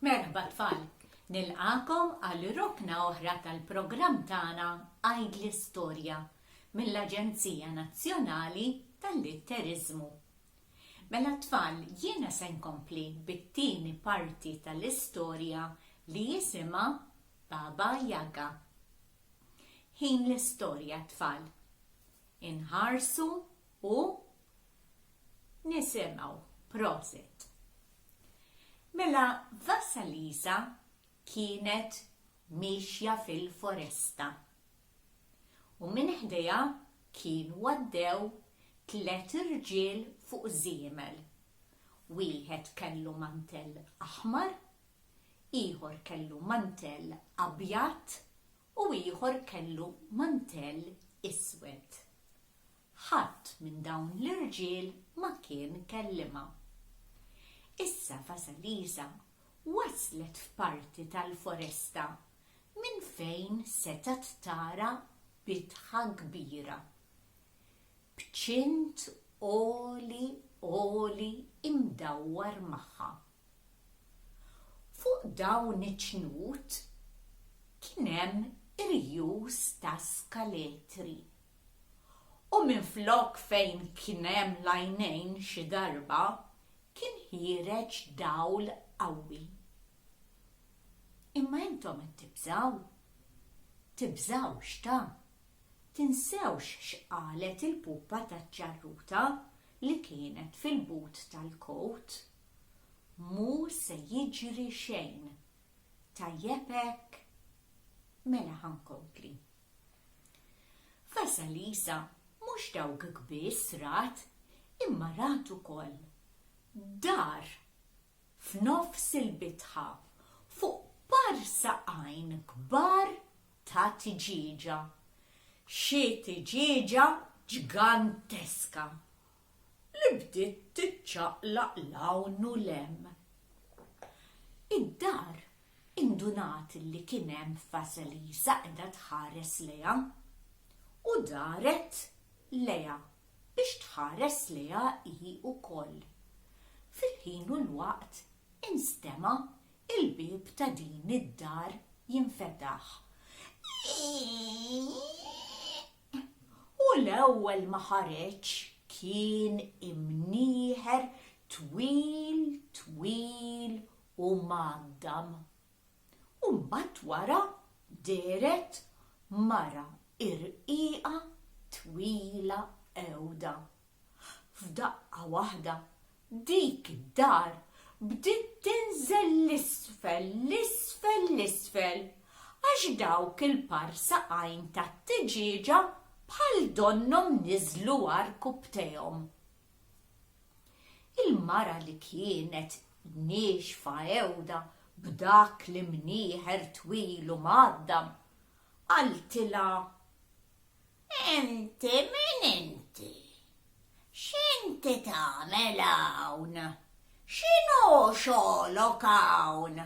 Merħba tfal, nilqakom għal rukna oħra tal-programm tagħna Għid l-Istorja mill-Aġenzija Nazzjonali tal-Litterizmu. Mela tfal, jiena se nkompli bit-tieni parti tal-istorja li jisimha Baba Yaga. Ħin l-istorja tfal. Inħarsu u nisimgħu. Proset. Mela Vasalisa kienet mixja fil-foresta u minn ħdejha kien waddew 3 irġiel fuq żiemel. Wieħed kellu mantell aħmar, ieħor kellu mantell abjad u ieħor kellu mantell iswed. Ħadd minn dawn l-irġiel ma kien kellima. Issa Vasalisa waslet f'parti tal-foresta minn fejn setat tara bitħa kbira. B'ċint oli imdawwar magħha. Fuq dawn iċ-ċnut kien hemm irjus ta' skaletri. U minflok fejn kien hemm l-għajnejn xi darba kien ħireġ dawl qawwi. Imma intom qed tibżgħu? Tibżgħu x'ta? Tinsewx x'qalet il-pupa taċ-ċarruta li kienet fil-but tal-kot? Mu se jiġri xejn. Tajjeb hekk? Mela ħankompli. Vasalisa mhux dawk kbiss rat, imma rat ukoll dar f'nofs il-bitħa fuq barsaqajn kbar ta' tiġiġa. Xi tiġiġa ġiganteska li bdiet tiċċaqlaq lawn u lem. Id-dar indunat li kien hemm Vasalisa qiegħda tħares lejha u daret lejha biex tħares lejha hi wkoll. Fil-ħin u l-waqt instema' il-bieb ta' din id-dar jinfetaħ. U l-ewwel ma ħareġ kien imnieħer twil u maddam. U mbagħad wara deret mara irqiqa twila ewda. F'daqqa waħda dik id-dar bdiet tinżel l-isfel għax dawk il-parsaqajn tat-tiġiġa bħal donnom niżlu għarku btejhom. Il-mara li kienet niexfa ewda b'dak li mnieħer twil u maddam qaltilha: "Inti min inti? X'inti tagħmel hawn? X'inhu xogħolok hawn?"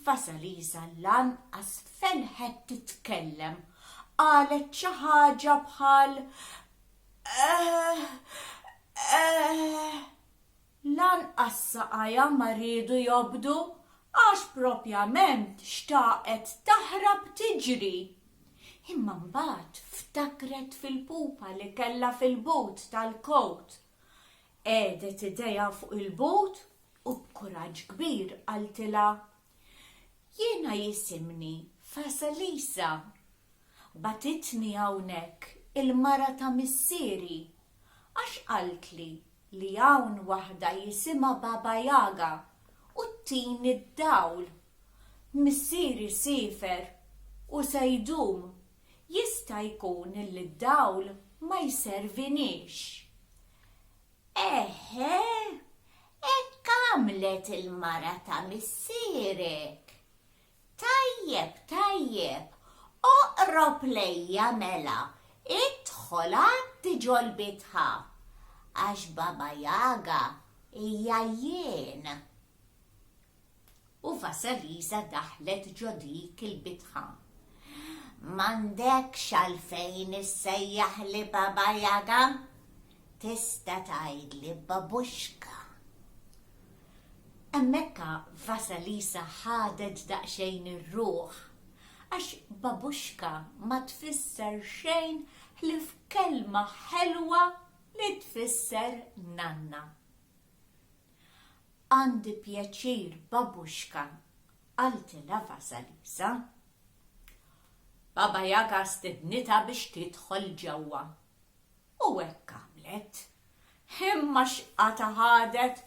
Vasalisa lanqas felħet titkellem, qalet xi ħaġa bħal lanqas saqajja ma riedu jobdu għax propjament xtaqet taħrab tiġri. Imma mbagħad ftakret fil-pupa li kellha fil-but tal-kot. Għedet idejha fuq il-but u b'kuraġġ kbir qaltilha: "Jiena jisimni Vasalisa. Batitni hawnhekk il-mara ta' missieri għax qaltli li hawn waħda jisimha Baba Yaga u ttini d-dawl. Missieri sifer u se jdum. Jista' jkun li d-dawl ma jservinix." "Eħe, hekk għamlet il-mara ta' missierek. Tajjeb, oqrob lejja mela, idħol għaddi ġol bitħa, għax Baba Yaga hija jien." U Vasalisa daħlet ġo dik il-bitħa. "M'għandekx għalfejn issejjaħ li Baba Yaga? Tista' tgħidli Babuxka." Emmekka Vasalisa ħadet daqxejn ir-ruħ, għax babuxka ma tfisser xejn ħlif kelma ħelwa li tfisser nanna. Għandi pjaċir babuxka, għaltila Vasalisa. Baba Jaga stednita biex tidħol ġewwa. U hekk għamlet. Imma x'qata ħadet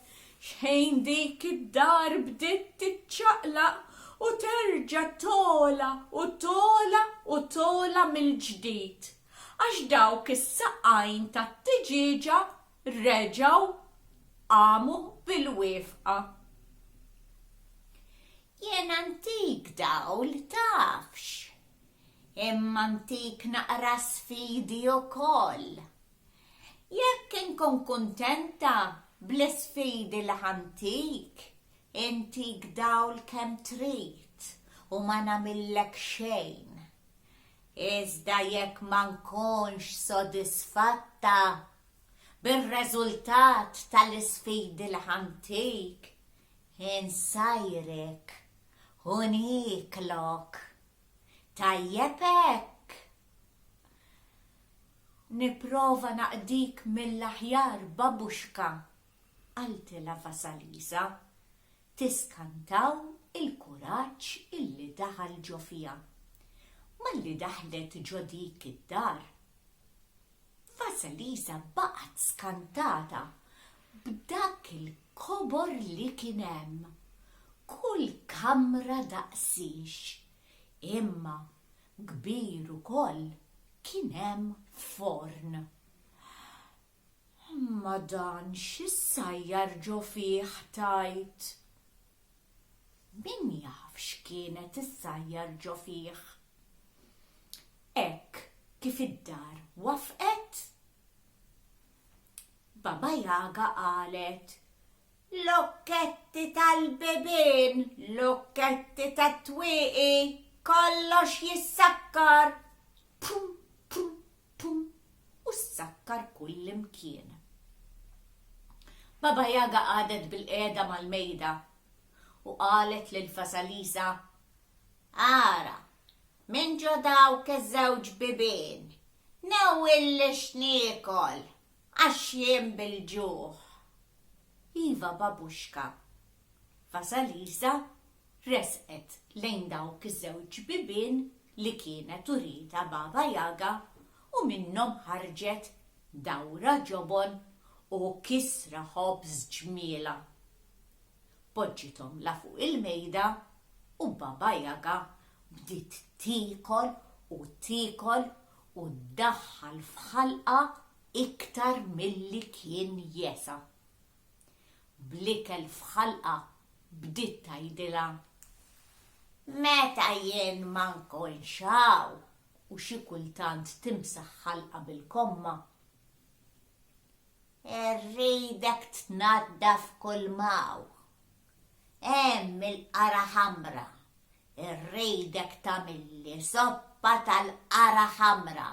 xejn dik id-dar bdiet tiċċaqlaq u terġa' tola u tola u tola mill-ġdid. Għax dawk is-saqajn tat-tiġiġa reġgħu qamu bil-wefqa. Jien antik dawl tafx, imma antik naqra sfidi wkoll. Jekk inkun kuntenta bl-sfidi li ħantik, intik dawl kemm trid u ma nagħmillek xejn. Iżda jekk ma nkunx sodisfatta bir-reżultat tal-isfidi li ħantik, insajrek u nieklok. Tajjeb hekk. Nipprova naqdik mill-aħjar babuxka, għaltila Vasalisa, tiskantaw il-kuraġġ illi daħal ġo fija. Malli daħlet ġo dik id-dar, Vasalisa baqgħet skantata b'dak il-kobor li kien hemm. Kull kamra daqsix, imma kbir ukoll kien hemm forn. Ma dan x'issajjar ġo fih tajt? Min jaf x'kienet issajjar ġo fih? Hekk kif id-dar wafqet. Baba Jaga qalet: "Lukketti tal-bibien, lukketti tat-twieqi, kollox jissakkar." Pum, pum, pum, u s-sakkar kull imkien. Baba Jaga qadet bil-qiegħda mal-mejda u qalet lil Vasalisa: "Ara, min ġo dawk iż-żewġ bibien, newwilli x'niekol għax jien bil-ġuħ." Iva babuxka. Vasalisa resqet lejn dawk iż-żewġ bibien li kienet urita Baba Jaga u minnhom ħarġet dawra ġobon u kisra ħobż ġmiela. Poġġithom la fuq il-mejda u Baba Jaga bdiet tikol u tikol u ddaħħal f'ħalqa iktar milli kien jesa. Bl-ikel f'ħalqa bdiet tgħidilha: "Meta jien ma nkunx hawn u xi kultant timsaħ ħalqa bil-komma, irridek tnaddaf kull maw. Hemm il-qara ħamra, irridek tagħmilli soppa tal-qara ħamra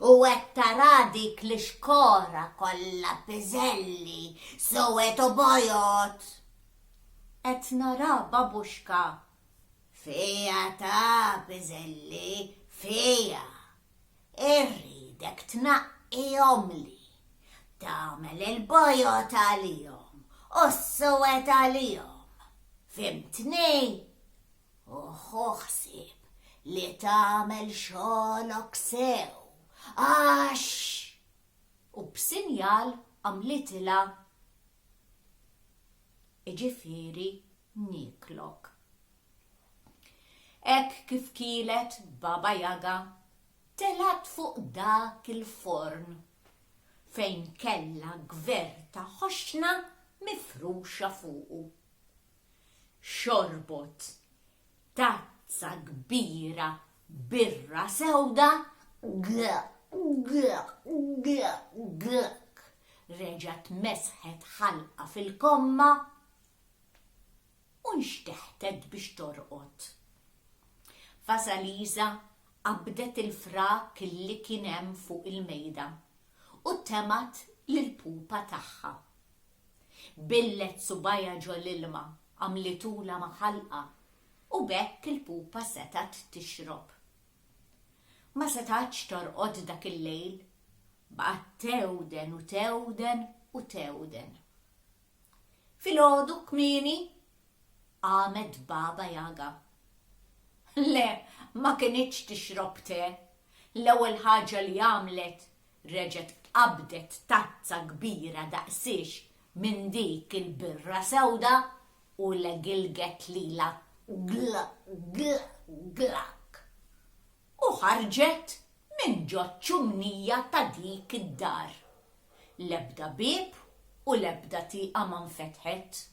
u hekk tara dik li xkora kollha piżelli sowet u bojot." Qed nara babuxka. "Fija ta' piżelli, fija. Irridek tnaqqihom li, tagħmel il-bojot għalihom u s-sowet għalihom. Fimtni? U ħsieb li tagħmel xogħolok sew, għax." U b'sinjal għamlitilha: "Iġifieri nieklok." Hekk kif kielet Baba Jaga telat fuq dak il-forn fejn kella gvern ta' ħoxna mifruxa fuqu. Xorbot tazza kbira birra sewda, reġgħet mesħet ħalqa fil-komma u nxteħtet biex torqod. Vasalisa qabdet il-frak li kien hemm fuq il-mejda u temat lill-pupa tagħha. Billet subajja ġol l-ilma għamlitula maħalqa u bekk il-pupa setat tixrob. Ma setax torqod dak il-lejl, baqgħet tewden u tewden u tewden. Filgħodu kmieni qamet Baba Jaga. Le, ma kinitx tixrob te. L-ewwel ħaġa li għamlet reġgħet qabdet tazza kbira daqsix minn dik il-birra sewda u legilget lila glak. U ħarġet minn ġod ċumnija ta' dik id-dar. L-ebda bib u l-ebda tieqa ma nfetħet.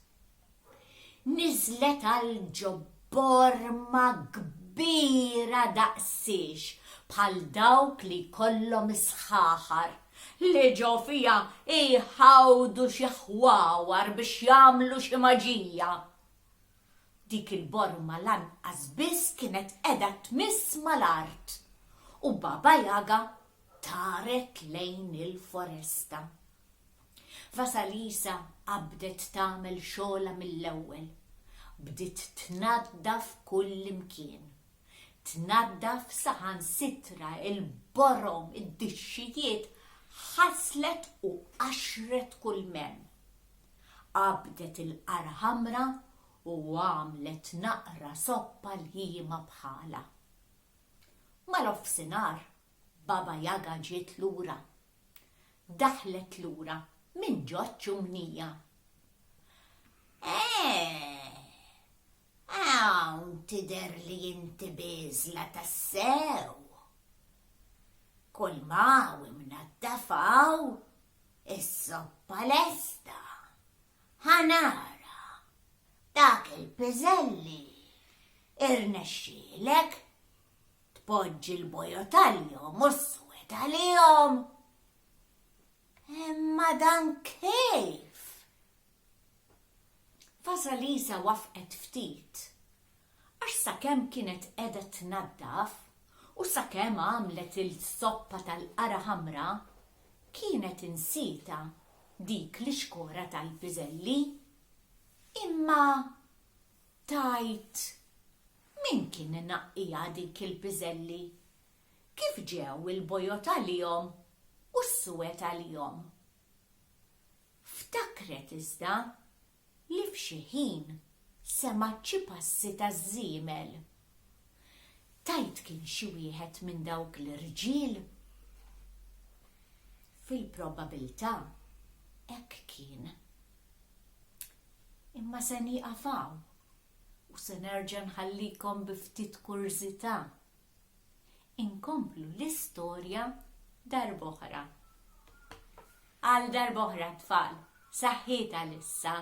Niżlet għal ġobborma kbira daqsix bħal dawk li kollhom isħaħar li ġew fiha iħawdu xi ħwawar biex jagħmlu xi maġija. Dik il-borma lanqas biss kienet qiegħda tmiss mal-art u Baba Jaga taret lejn il-foresta. Vasalisa qabdet tagħmel xogħla mill-ewwel. Bdiet tnaddaf kull imkien. Tnaddaf saħansitra il-borom, id-dixxijiet, ħaslet u qaxret kull mem. Qabdet il-qara ħamra u għamlet naqra soppa l-ħima bħala. Mal-ofsinar, Baba Jaga ġiet lura. Daħlet lura minn ġod ċumnija. Hawn tidher li inti biżla tassew. Kull ma imnaddafaw is-soppa lesta. Ħanara dak il-piżelli irnexxielek tpoġġi l-bojot għalihom u s-swed għalihom. Imma dan kif? Vasalisa wafqet ftit, għax sakemm kienet qiegħda tnaddaf u sakemm għamlet il-soppa tal-qara ħamra, kienet insita dik l-ixkora tal-piżelli. Imma tajt min kien inaqqija dik il-piżelli? Kif ġew il-bojot għalihom u s-suwed għalihom? Ftakret iżda li f'xi ħin sema't xi passi taż-żiemel. Tajt kien xi wieħed minn dawk l-irġiel? Fil-probabilità hekk kien. Imma se nieqafaw u se nerġa' nħallikom bi ftit kurżità. Inkomplu l-istorja darb'oħra. Għal darb'oħra tfal, saħħitha l'issa.